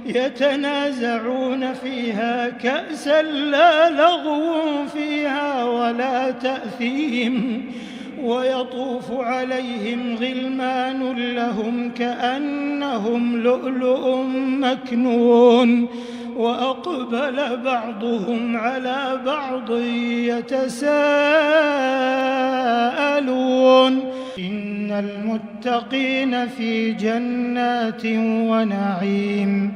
يتنازعون فيها كأسا لا لغو فيها ولا تأثيم ويطوف عليهم غلمان لهم كأنهم لؤلؤ مكنون وأقبل بعضهم على بعض يتساءلون إن المتقين في جنات ونعيم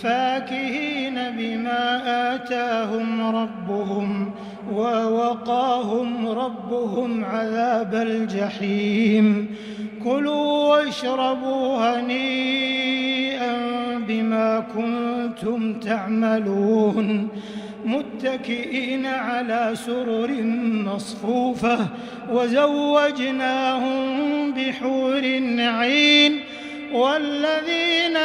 فاكهين بما آتاهم ربهم ووقاهم ربهم عذاب الجحيم كلوا واشربوا هنيئا بما كنتم تعملون متكئين على سرر مصفوفة وزوجناهم بحور عين والذين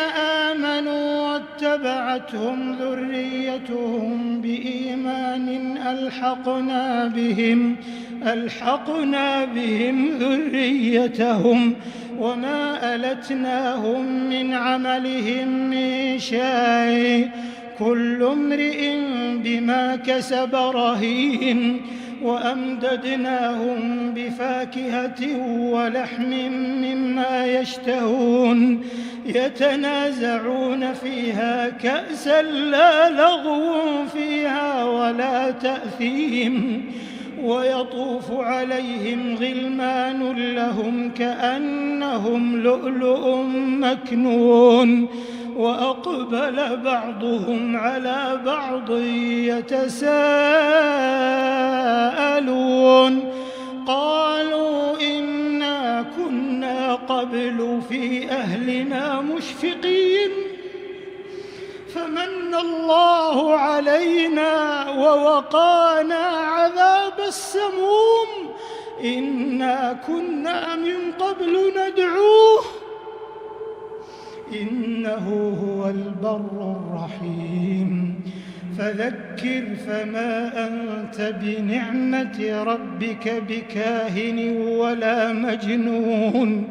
آمنوا واتبعتهم ذريتهم بإيمان ألحقنا بهم ذريتهم وما ألتناهم من عملهم من شيء كل امرئ بما كسب رهين وأمددناهم بفاكهة ولحم مما يشتهون يتنازعون فيها كأسا لا لغو فيها ولا تأثيم ويطوف عليهم غلمان لهم كأنهم لؤلؤ مكنون وأقبل بعضهم على بعض يتساءلون قالوا إنا كنا قبل في أهلنا مشفقين فمن الله علينا ووقانا عذاب السموم إنا كنا من قبل ندعوه إنه هو البر الرحيم فذكر فما أنت بنعمة ربك بكاهن ولا مجنون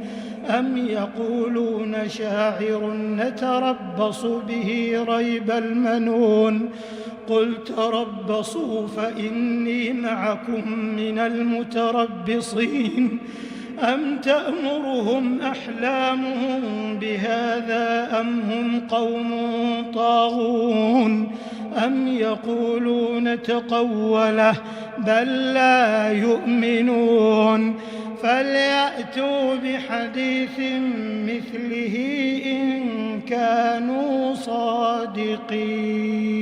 أم يقولون شاعر نتربص به ريب المنون قل تربصوا فإني معكم من المتربصين أم تأمرهم أحلامهم بهذا أم هم قوم طاغون أم يقولون تقوله بل لا يؤمنون فليأتوا بحديث مثله إن كانوا صادقين.